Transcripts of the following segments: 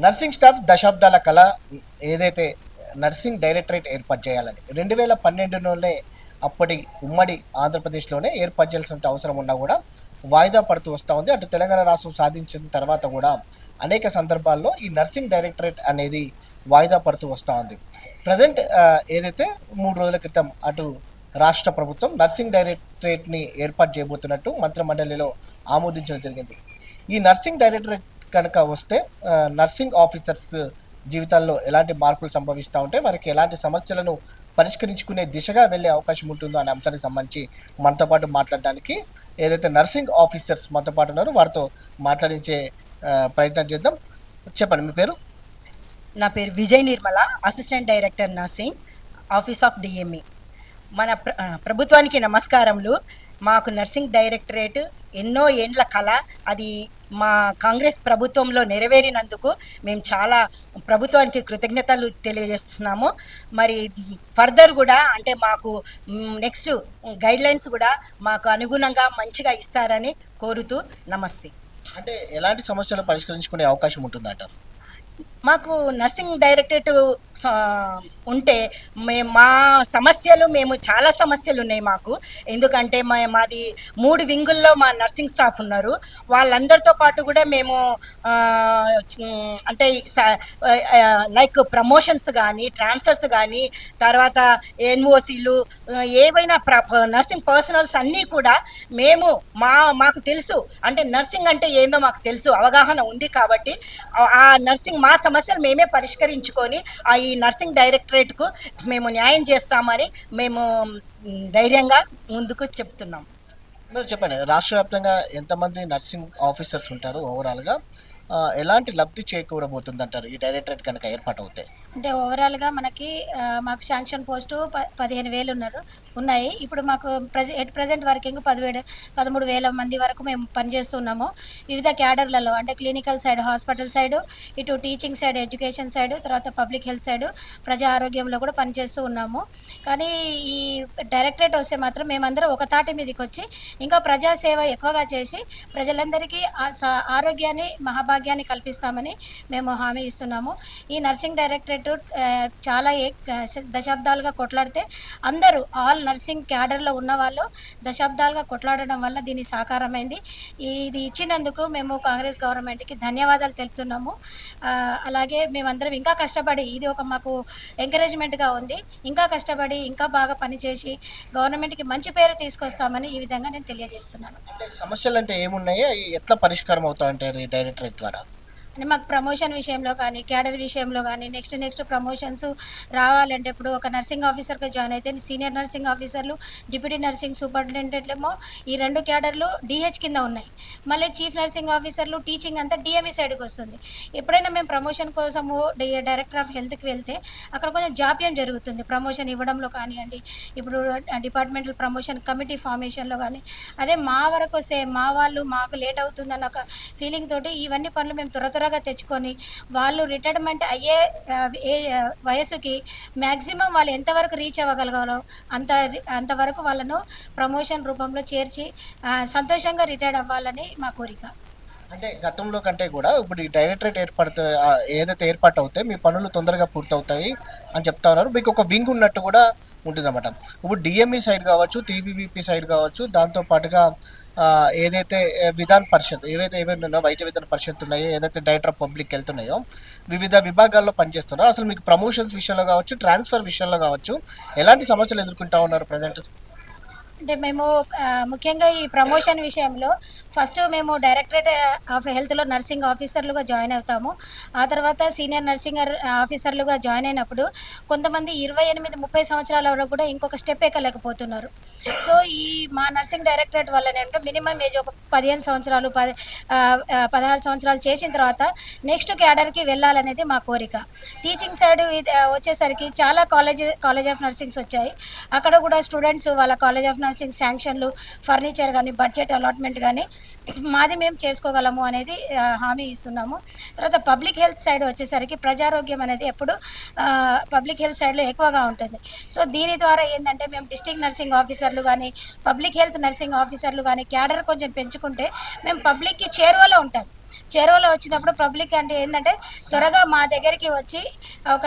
Nursing staff దశాబ్దాల కళ ఏదైతే నర్సింగ్ డైరెక్టరేట్ ఏర్పాటు చేయాలని 2012లోనే అప్పటి ఉమ్మడి ఆంధ్రప్రదేశ్లోనే ఏర్పాటు చేయాల్సిన అవసరం ఉన్నా కూడా వాయిదా పడుతూ వస్తూ ఉంది. అటు తెలంగాణ రాష్ట్రం సాధించిన తర్వాత కూడా అనేక సందర్భాల్లో ఈ నర్సింగ్ డైరెక్టరేట్ అనేది వాయిదా పడుతూ వస్తూ ఉంది. ప్రజెంట్ ఏదైతే 3 రోజుల క్రితం అటు రాష్ట్ర ప్రభుత్వం నర్సింగ్ డైరెక్టరేట్ని ఏర్పాటు చేయబోతున్నట్టు మంత్రిమండలిలో ఆమోదించడం జరిగింది. ఈ నర్సింగ్ డైరెక్టరేట్ కనుక వస్తే నర్సింగ్ ఆఫీసర్స్ జీవితాల్లో ఎలాంటి మార్పులు సంభవిస్తూ ఉంటే వారికి ఎలాంటి సమస్యలను పరిష్కరించుకునే దిశగా వెళ్ళే అవకాశం ఉంటుందో అనే అంశానికి సంబంధించి మనతో పాటు మాట్లాడడానికి ఏదైతే నర్సింగ్ ఆఫీసర్స్ మనతో పాటు ఉన్నారో వారితో మాట్లాడించే ప్రయత్నం చేద్దాం. చెప్పండి, మీ పేరు? నా పేరు Vijay Nirmala, assistant director nursing, office of DME. మన ప్రభుత్వానికి నమస్కారములు. మాకు నర్సింగ్ డైరెక్టరేట్ ఎన్నో ఏండ్ల కళ, అది మా కాంగ్రెస్ ప్రభుత్వంలో నెరవేరినందుకు మేము చాలా ప్రభుత్వానికి కృతజ్ఞతలు తెలియజేస్తున్నాము. మరి ఫర్దర్ కూడా అంటే మాకు నెక్స్ట్ గైడ్లైన్స్ కూడా మాకు అనుగుణంగా మంచిగా ఇస్తారని కోరుతూ నమస్తే. అంటే ఎలాంటి సమస్యలు పరిష్కరించుకునే అవకాశం ఉంటుందంటారు? మాకు నర్సింగ్ డైరెక్టరేట్ ఉంటే మా సమస్యలు చాలా సమస్యలు ఉన్నాయి మాకు. ఎందుకంటే మాది 3 వింగుల్లో మా నర్సింగ్ స్టాఫ్ ఉన్నారు. వాళ్ళందరితో పాటు కూడా మేము అంటే లైక్ ప్రమోషన్స్ కానీ, ట్రాన్స్ఫర్స్ కానీ, తర్వాత ఎన్ఓసీలు, ఏవైనా నర్సింగ్ పర్సనల్స్ అన్నీ కూడా మాకు తెలుసు. అంటే నర్సింగ్ అంటే ఏందో మాకు తెలుసు, అవగాహన ఉంది. కాబట్టి ఆ నర్సింగ్ మా సమస్యలు మేమే పరిష్కరించుకొని ఈ నర్సింగ్ డైరెక్టరేట్కు మేము న్యాయం చేస్తామని మేము ధైర్యంగా ముందుకు చెప్తున్నాం. మీరు చెప్పండి, రాష్ట్ర వ్యాప్తంగా ఎంతమంది నర్సింగ్ ఆఫీసర్స్ ఉంటారు? ఓవరాల్గా ఎలాంటి లబ్ధి చేకూరబోతుంది అంటారు ఈ డైరెక్టరేట్ కనుక ఏర్పాటు అవుతాయి? అంటే ఓవరాల్గా మాకు శాంక్షన్ పోస్టు 15,000 ఉన్నాయి. ఇప్పుడు మాకు ప్రజెంట్ వర్కింగ్ 13,000 మంది వరకు మేము పనిచేస్తున్నాము. వివిధ క్యాడర్లలో అంటే క్లినికల్ సైడ్, హాస్పిటల్ సైడు, ఇటు టీచింగ్ సైడ్, ఎడ్యుకేషన్ సైడు, తర్వాత పబ్లిక్ హెల్త్ సైడు, ప్రజా ఆరోగ్యంలో కూడా పనిచేస్తూ ఉన్నాము. కానీ ఈ డైరెక్టరేట్ వస్తే మాత్రం మేమందరం ఒక తాటి మీదకి వచ్చి ఇంకా ప్రజాసేవ ఎక్కువగా చేసి ప్రజలందరికీ ఆరోగ్యాన్ని, మహాభాగ్యాన్ని కల్పిస్తామని మేము హామీ ఇస్తున్నాము. ఈ నర్సింగ్ డైరెక్టరేట్ చాలా దశాబ్దాలుగా కొట్లాడితే అందరూ ఆల్ నర్సింగ్ క్యాడర్లో ఉన్న వాళ్ళు దశాబ్దాలుగా కొట్లాడడం వల్ల దీని సాకారమైంది. ఇది ఇచ్చినందుకు మేము కాంగ్రెస్ గవర్నమెంట్కి ధన్యవాదాలు తెలుపుతున్నాము. అలాగే మేమందరం ఇంకా కష్టపడి, ఇది ఒక మాకు ఎంకరేజ్మెంట్గా ఉంది, ఇంకా కష్టపడి ఇంకా బాగా పనిచేసి గవర్నమెంట్కి మంచి పేరు తీసుకొస్తామని ఈ విధంగా నేను తెలియజేస్తున్నాను. అంటే సమస్యలు అంటే ఏమున్నాయి, ఎట్లా పరిష్కారం అవుతా ఉంటారు ఈ డైరెక్టరేట్ ద్వారా? అంటే మాకు ప్రమోషన్ విషయంలో కానీ, క్యాడర్ విషయంలో కానీ, నెక్స్ట్ ప్రమోషన్స్ రావాలంటే ఇప్పుడు ఒక నర్సింగ్ ఆఫీసర్గా జాయిన్ అయితే సీనియర్ నర్సింగ్ ఆఫీసర్లు, డిప్యూటీ నర్సింగ్ సూపరింటెండెంట్లేమో ఈ 2 క్యాడర్లు డిహెచ్ కింద ఉన్నాయి. మళ్ళీ చీఫ్ నర్సింగ్ ఆఫీసర్లు, టీచింగ్ అంతా డిఎంఈ సైడ్కి వస్తుంది. ఎప్పుడైనా మేము ప్రమోషన్ కోసము డైరెక్టర్ ఆఫ్ హెల్త్కి వెళ్తే అక్కడ కొంచెం జాప్యం జరుగుతుంది ప్రమోషన్ ఇవ్వడంలో కానివ్వండి, ఇప్పుడు డిపార్ట్మెంటల్ ప్రమోషన్ కమిటీ ఫార్మేషన్లో కానీ. అదే మా వరకు వస్తే మాకు లేట్ అవుతుందన్న ఒక ఫీలింగ్ తోటి ఇవన్నీ పనులు మేము త్వరగా తెచ్చుకొని వాళ్ళు రిటైర్మెంట్ అయ్యే వయసుకి మ్యాక్సిమం వాళ్ళు ఎంతవరకు రీచ్ అవ్వగలగాలో అంతవరకు వాళ్ళను ప్రమోషన్ రూపంలో చేర్చి సంతోషంగా రిటైర్డ్ అవ్వాలని మా కోరిక. అంటే గతంలో కంటే కూడా ఇప్పుడు ఈ డైరెక్టరేట్ ఏదైతే ఏర్పాటు అవుతాయి మీ పనులు తొందరగా పూర్తవుతాయి అని చెప్తా ఉన్నారు. మీకు ఒక వింగ్ ఉన్నట్టు కూడా ఉంటుందన్నమాట. ఇప్పుడు డిఎంఈ సైడ్ కావచ్చు, టీవీవీపీ సైడ్ కావచ్చు, దాంతోపాటుగా ఏదైతే విధాన పరిషత్ ఏవైనా వైద్య విధాన పరిషత్ ఉన్నాయో, ఏదైతే డైరెక్టర్ ఆఫ్ పబ్లిక్ హెల్త్ ఉన్నాయో, వివిధ విభాగాల్లో పనిచేస్తున్నారో అసలు మీకు ప్రమోషన్స్ విషయంలో కావచ్చు, ట్రాన్స్ఫర్ విషయంలో కావచ్చు ఎలాంటి సమస్యలు ఎదుర్కొంటా ఉన్నారు ప్రజెంట్? అంటే మేము ముఖ్యంగా ఈ ప్రమోషన్ విషయంలో ఫస్ట్ మేము డైరెక్టరేట్ ఆఫ్ హెల్త్లో నర్సింగ్ ఆఫీసర్లుగా జాయిన్ అవుతాము. ఆ తర్వాత సీనియర్ నర్సింగ్ ఆఫీసర్లుగా జాయిన్ అయినప్పుడు కొంతమంది 28-30 సంవత్సరాల వరకు కూడా ఇంకొక స్టెప్ ఎక్కలేకపోతున్నారు. సో ఈ మా నర్సింగ్ డైరెక్టరేట్ వల్ల ఏంటంటే మినిమం ఏజ్ ఒక 15 సంవత్సరాలు 16 సంవత్సరాలు చేసిన తర్వాత నెక్స్ట్ క్యాడర్కి వెళ్ళాలనేది మా కోరిక. టీచింగ్ సైడ్ వచ్చేసరికి చాలా కాలేజ్ ఆఫ్ నర్సింగ్స్ వచ్చాయి. అక్కడ కూడా స్టూడెంట్స్ వాళ్ళ కాలేజ్ ఆఫ్ నర్సింగ్ శాంక్షన్లు, ఫర్నిచర్ కానీ, బడ్జెట్ అలాట్మెంట్ కానీ మాది మేము చేసుకోగలము అనేది హామీ ఇస్తున్నాము. తర్వాత పబ్లిక్ హెల్త్ సైడ్ వచ్చేసరికి ప్రజారోగ్యం అనేది ఎప్పుడు పబ్లిక్ హెల్త్ సైడ్లో ఎక్కువగా ఉంటుంది. సో దీని ద్వారా ఏంటంటే మేము డిస్ట్రిక్ట్ నర్సింగ్ ఆఫీసర్లు కానీ, పబ్లిక్ హెల్త్ నర్సింగ్ ఆఫీసర్లు కానీ క్యాడర్ కొంచెం పెంచుకుంటే మేము పబ్లిక్కి చేరువలో ఉంటాం. చేరువలో వచ్చినప్పుడు పబ్లిక్ అంటే ఏంటంటే త్వరగా మా దగ్గరికి వచ్చి ఒక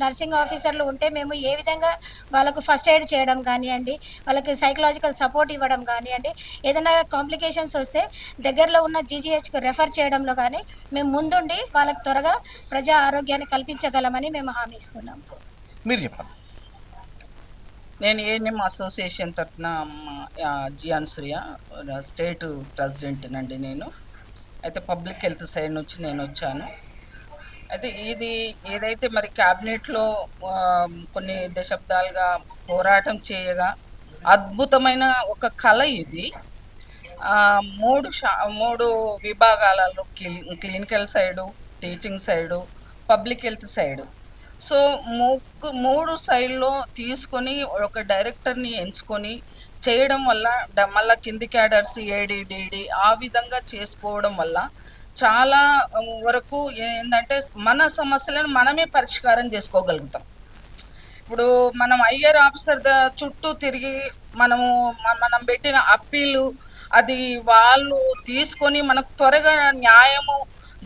నర్సింగ్ ఆఫీసర్లు ఉంటే మేము ఏ విధంగా వాళ్ళకు ఫస్ట్ ఎయిడ్ చేయడం కానివ్వండి, వాళ్ళకి సైకలాజికల్ సపోర్ట్ ఇవ్వడం కానివ్వండి, ఏదైనా కాంప్లికేషన్స్ వస్తే దగ్గరలో ఉన్న జీజీహెచ్కి రెఫర్ చేయడంలో కానీ మేము ముందుండి వాళ్ళకి త్వరగా ప్రజా ఆరోగ్యాన్ని కల్పించగలమని మేము హామీ ఇస్తున్నాం. మీరు చెప్పండి. నేను ఏఎన్ఎం అసోసియేషన్ తరఫున జియాన్ శ్రియా స్టేట్ ప్రెసిడెంట్ నండి నేను. అయితే పబ్లిక్ హెల్త్ సైడ్ నుంచి నేను వచ్చాను. అయితే ఇది ఏదైతే మరి క్యాబినెట్లో కొన్ని దశాబ్దాలుగా పోరాటం చేయగా అద్భుతమైన ఒక కళ ఇది. మూడు విభాగాలలో clinical side, teaching side, public health side. So మూడు సైడ్లో తీసుకొని ఒక డైరెక్టర్ని ఎంచుకొని చేయడం వల్ల మళ్ళీ కింది క్యాడర్స్ ఏడిడిడి ఆ విధంగా చేసుకోవడం వల్ల చాలా వరకు ఏంటంటే మన సమస్యలను మనమే పరిష్కారం చేసుకోగలుగుతాం. ఇప్పుడు మనం ఐఆర్ ఆఫీసర్ చుట్టూ తిరిగి మనం పెట్టిన అప్పీలు అది వాళ్ళు తీసుకొని మనకు త్వరగా న్యాయము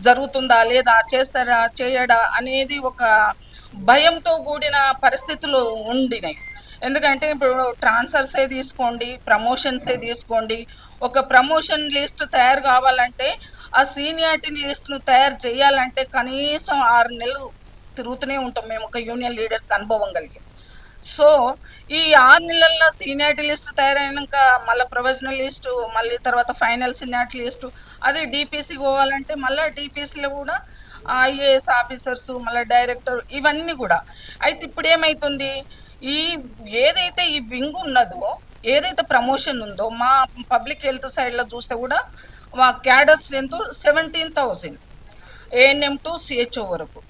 జరుగుతుందా లేదా, చేస్తారా చేయడా అనేది ఒక భయంతో కూడిన పరిస్థితులు ఉండినాయి. ఎందుకంటే ఇప్పుడు ట్రాన్స్ఫర్సే తీసుకోండి, ప్రమోషన్సే తీసుకోండి, ఒక ప్రమోషన్ లిస్ట్ తయారు కావాలంటే ఆ సీనియారిటీ లిస్ట్ను తయారు చేయాలంటే కనీసం 6 నెలలు తిరుగుతూనే ఉంటాం మేము ఒక యూనియన్ లీడర్స్కి అనుభవం కలిగి. సో ఈ 6 నెలల్లో సీనియారిటీ లిస్ట్ తయారైనాక మళ్ళీ ప్రొవిజనల్ లిస్టు, మళ్ళీ తర్వాత ఫైనల్ సీనియారిటీ లిస్టు, అదే డిపిసి పోవాలంటే మళ్ళీ డిపిసిలో కూడా ఐఏఎస్ ఆఫీసర్స్, మళ్ళీ డైరెక్టర్, ఇవన్నీ కూడా. అయితే ఇప్పుడు ఏమవుతుంది, ఏదైతే ఈ వింగ్ ఉన్నదో, ఏదైతే ప్రమోషన్ ఉందో మా పబ్లిక్ హెల్త్ సైడ్లో చూస్తే కూడా మా cadre strength 17,000 ANM to CHO వరకు.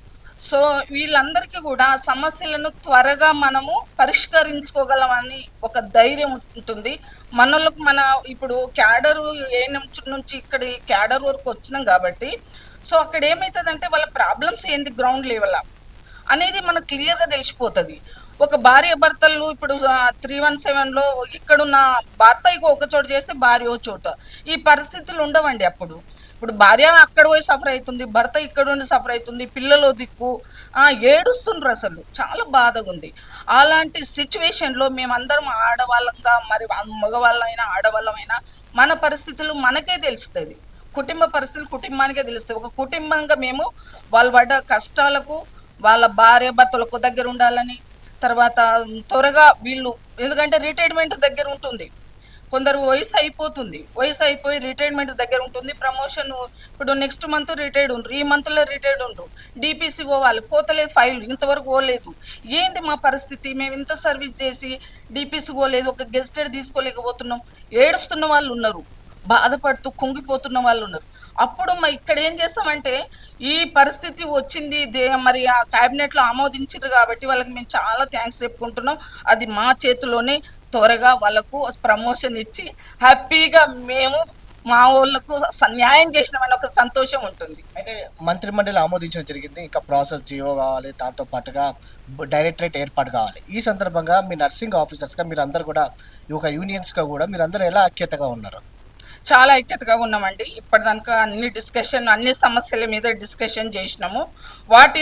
సో వీళ్ళందరికీ కూడా సమస్యలను త్వరగా మనము పరిష్కరించుకోగలమని ఒక ధైర్యం ఉంటుంది మనలకు. ఇప్పుడు క్యాడరు ఏఎన్ఎం నుంచి ఇక్కడి క్యాడర్ వరకు వచ్చినాం కాబట్టి సో అక్కడ ఏమవుతుందంటే వాళ్ళ ప్రాబ్లమ్స్ ఏంది గ్రౌండ్ లెవెల్ అనేది మనకు క్లియర్గా తెలిసిపోతుంది. ఒక భార్య భర్తలు ఇప్పుడు 317లో ఇక్కడున్న భర్త ఒక చోట చేస్తే భార్య ఒక చోట, ఈ పరిస్థితులు ఉండవండి. ఇప్పుడు భార్య అక్కడ పోయి సఫర్ అవుతుంది, భర్త ఇక్కడ ఉండి సఫర్ అవుతుంది, పిల్లలు దిక్కు ఏడుస్తుండ్రు, అసలు చాలా బాధగా ఉంది. అలాంటి సిచ్యువేషన్లో మేమందరం ఆడవాళ్ళంగా, మరి మగవాళ్ళైనా ఆడవాళ్ళమైనా మన పరిస్థితులు మనకే తెలుస్తుంది. కుటుంబ పరిస్థితులు కుటుంబానికే తెలుస్తాయి. ఒక కుటుంబంగా మేము వాళ్ళు పడ్డ కష్టాలకు వాళ్ళ భార్య భర్తలకు దగ్గర ఉండాలని, తర్వాత త్వరగా వీళ్ళు ఎందుకంటే రిటైర్మెంట్ దగ్గర ఉంటుంది, కొందరు వయసు అయిపోయి రిటైర్మెంట్ దగ్గర ఉంటుంది. ప్రమోషన్ ఇప్పుడు నెక్స్ట్ మంత్ రిటైర్డ్ ఉండరు, ఈ మంత్లో రిటైర్డ్ ఉండరు, డిపిసి పోవాలి, పోతలేదు, ఫైల్ ఇంతవరకు పోలేదు. ఏంది మా పరిస్థితి, మేము ఇంత సర్వీస్ చేసి డిపిసి పోలేదు, ఒక గెస్టెడ్ తీసుకోలేకపోతున్నాం, ఏడుస్తున్న వాళ్ళు ఉన్నారు, బాధపడుతూ కుంగిపోతున్న వాళ్ళు ఉన్నారు. అప్పుడు ఇక్కడ ఏం చేస్తామంటే ఈ పరిస్థితి వచ్చింది, మరి ఆ క్యాబినెట్లో ఆమోదించారు కాబట్టి వాళ్ళకి మేము చాలా థ్యాంక్స్ చెప్పుకుంటున్నాం. అది మా చేతిలోనే త్వరగా వాళ్ళకు ప్రమోషన్ ఇచ్చి హ్యాపీగా మేము మా వాళ్ళకు న్యాయం చేసినామని ఒక సంతోషం ఉంటుంది. అయితే మంత్రిమండలి ఆమోదించడం జరిగింది, ఇంకా ప్రాసెస్ జియో కావాలి, దాంతో పాటుగా డైరెక్టరేట్ ఏర్పాటు కావాలి. ఈ సందర్భంగా మీ నర్సింగ్ ఆఫీసర్స్గా మీరు అందరు కూడా ఒక యూనియన్స్గా కూడా మీరు అందరూ ఎలా ఐక్యతగా ఉన్నారు? చాలా ఐక్యతగా ఉన్నామండి. ఇప్పటిదాకా అన్ని సమస్యల మీద డిస్కషన్ చేసినాము. వాట్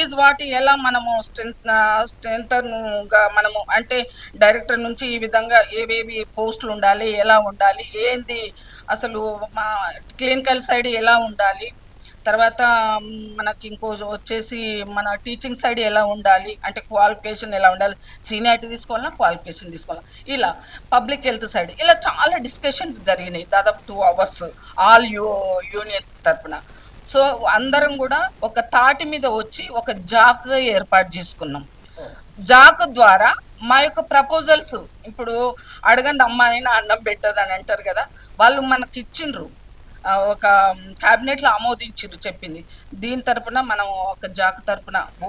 ఎలా మనము స్ట్రెంగ్గా మనము అంటే డైరెక్టర్ నుంచి ఈ విధంగా ఏవేవి పోస్టులు ఉండాలి, ఎలా ఉండాలి, ఏంది అసలు మా క్లినికల్ సైడ్ ఎలా ఉండాలి, తర్వాత మనకి ఇంకో వచ్చేసి మన టీచింగ్ సైడ్ ఎలా ఉండాలి, అంటే క్వాలిఫికేషన్ ఎలా ఉండాలి, సీనియారిటీ తీసుకోవాలన్నా క్వాలిఫికేషన్ తీసుకోవాలా, ఇలా పబ్లిక్ హెల్త్ సైడ్ ఇలా చాలా డిస్కషన్స్ జరిగినాయి దాదాపు 2 hours ఆల్ యూనియన్స్ తరఫున. సో అందరం కూడా ఒక తాటి మీద వచ్చి ఒక జాక్ ఏర్పాటు చేసుకున్నాం. జాక్ ద్వారా మా యొక్క ప్రపోజల్స్, ఇప్పుడు అడగండి అమ్మాయినా అన్నం పెట్టదని అంటారు కదా, వాళ్ళు మనకి ఇచ్చిండ్రు, ఒక క్యాబినెట్లో ఆమోదించారు చెప్పింది. దీని తరపున మనం ఒక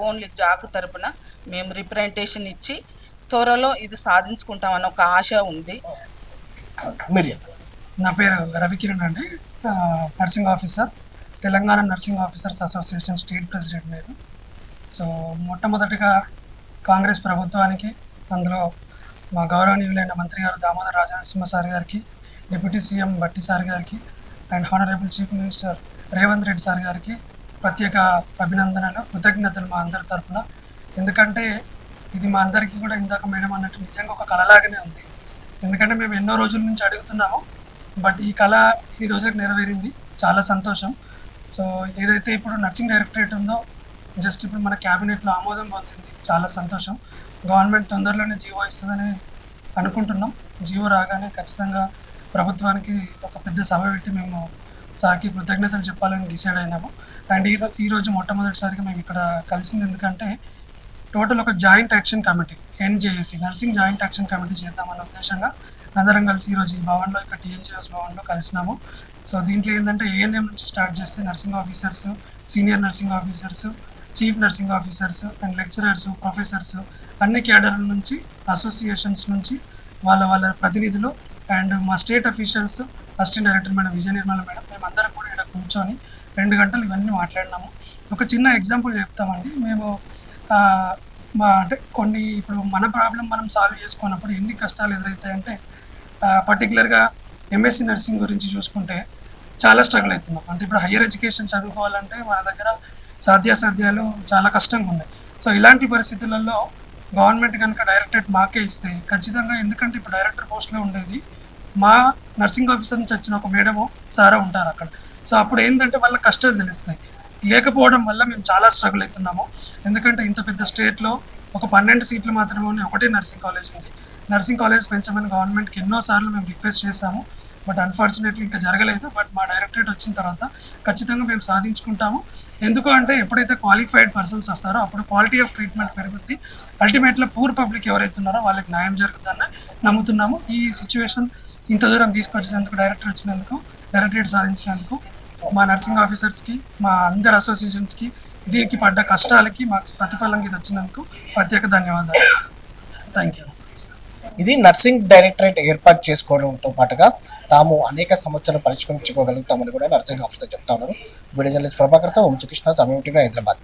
ఓన్లీ జాక్ తరపున మేము రిప్రజెంటేషన్ ఇచ్చి త్వరలో ఇది సాధించుకుంటామని ఒక ఆశ ఉంది. నా పేరు రవికిరణ్ అండి, nursing officer, Telangana nursing officers association state president నేను. సో మొట్టమొదటిగా కాంగ్రెస్ ప్రభుత్వానికి, అందులో మా గౌరవనీయులైన మంత్రి గారు దామోదర్ రాజనరసింహ సార్ గారికి, డిప్యూటీ సీఎం బట్టి సార్ గారికి, and honourable chief minister Revanth Reddy sir గారికి ప్రత్యేక అభినందనలు, కృతజ్ఞతలు మా అందరి తరఫున. ఎందుకంటే ఇది మా అందరికీ కూడా ఇందాక మేడం అన్నట్టు నిజంగా ఒక కళలాగానే ఉంది. ఎందుకంటే మేము ఎన్నో రోజుల నుంచి అడుగుతున్నాము, బట్ ఈ కళ ఈ రోజుకి నెరవేరింది. చాలా సంతోషం. సో ఏదైతే ఇప్పుడు నర్సింగ్ డైరెక్టరేట్ ఉందో జస్ట్ ఇప్పుడు మన క్యాబినెట్లో ఆమోదం పొందింది. చాలా సంతోషం. గవర్నమెంట్ తొందరలోనే జీవో ఇస్తుందని అనుకుంటున్నాం. జీవో రాగానే ఖచ్చితంగా ప్రభుత్వానికి ఒక పెద్ద సభ పెట్టి మేము సార్కి కృతజ్ఞతలు చెప్పాలని డిసైడ్ అయినాము. అండ్ ఈరోజు మొట్టమొదటిసారిగా మేము ఇక్కడ కలిసింది ఎందుకంటే టోటల్ ఒక joint action committee, NJAC nursing joint action committee చేద్దామన్న ఉద్దేశంగా అందరం కలిసి ఈరోజు ఈ భవన్లో, ఇక్కడ టీఎన్జీఎస్ భవన్లో కలిసినాము. సో దీంట్లో ఏంటంటే ఏఎన్ఎం నుంచి స్టార్ట్ చేస్తే nursing officers, senior nursing officers, chief nursing officers and lecturers, professors, అన్ని క్యాడర్ల నుంచి, అసోసియేషన్స్ నుంచి వాళ్ళ ప్రతినిధులు అండ్ మా state officials, assistant director madam Vijaya Nirmala madam, మేమందరం కూడా ఇక్కడ కూర్చొని 2 గంటలు ఇవన్నీ మాట్లాడినాము. ఒక చిన్న ఎగ్జాంపుల్ చెప్తామండి. మేము అంటే కొన్ని ఇప్పుడు మన ప్రాబ్లం మనం సాల్వ్ చేసుకున్నప్పుడు ఎన్ని కష్టాలు ఎదురవుతాయంటే, పర్టికులర్గా ఎంఎస్సి నర్సింగ్ గురించి చూసుకుంటే చాలా స్ట్రగుల్ అవుతున్నాం. అంటే ఇప్పుడు హయ్యర్ ఎడ్యుకేషన్ చదువుకోవాలంటే మన దగ్గర సాధ్యాసాధ్యాలు చాలా కష్టంగా ఉన్నాయి. సో ఇలాంటి పరిస్థితులలో గవర్నమెంట్ కనుక డైరెక్టరేట్ మాకే ఇస్తే ఖచ్చితంగా, ఎందుకంటే ఇప్పుడు డైరెక్టర్ పోస్ట్లో ఉండేది మా నర్సింగ్ ఆఫీసర్ నుంచి వచ్చిన ఒక మేడము సారా ఉంటారు అక్కడ. సో అప్పుడు ఏంటంటే వాళ్ళ కష్టాలు తెలుస్తాయి. లేకపోవడం వల్ల మేము చాలా స్ట్రగుల్ అవుతున్నాము. ఎందుకంటే ఇంత పెద్ద స్టేట్లో ఒక 12 సీట్లు మాత్రమే ఒకటే నర్సింగ్ కాలేజ్ ఉంది. నర్సింగ్ కాలేజ్ పెంచమని గవర్నమెంట్కి ఎన్నోసార్లు మేము రిక్వెస్ట్ చేశాము, బట్ అన్ఫార్చునేట్లీ ఇంకా జరగలేదు. బట్ మా డైరెక్టరేట్ వచ్చిన తర్వాత ఖచ్చితంగా మేము సాధించుకుంటాము. ఎందుకు అంటే ఎప్పుడైతే క్వాలిఫైడ్ పర్సన్స్ వస్తారో అప్పుడు క్వాలిటీ ఆఫ్ ట్రీట్మెంట్ పెరుగుద్ది. అల్టిమేట్గా పూర్ పబ్లిక్ ఎవరైతే ఉన్నారో వాళ్ళకి న్యాయం జరుగుతుందని నమ్ముతున్నాము. ఈ సిచ్యువేషన్ ఇంత దూరం తీసుకొచ్చినందుకు, డైరెక్టరేట్ సాధించినందుకు మా నర్సింగ్ ఆఫీసర్స్కి, మా అందరి అసోసియేషన్స్కి, దీనికి పడ్డ కష్టాలకి మాకు ప్రతిఫలంగా ఇది వచ్చినందుకు ప్రత్యేక ధన్యవాదాలు. Thank you. ఇది నర్సింగ్ డైరెక్టరేట్ ఏర్పాటు చేసుకోవడంతో పాటుగా తాము అనేక సమస్యలు పరిష్కరించుకోగలుగుతామని కూడా నర్సింగ్ ఆఫీసర్ చెప్తా ఉన్నారు. వీడియో జర్నలిస్ట్ ప్రభాకర్తో వంశకృష్ణ, సమయం టీవీ, హైదరాబాద్.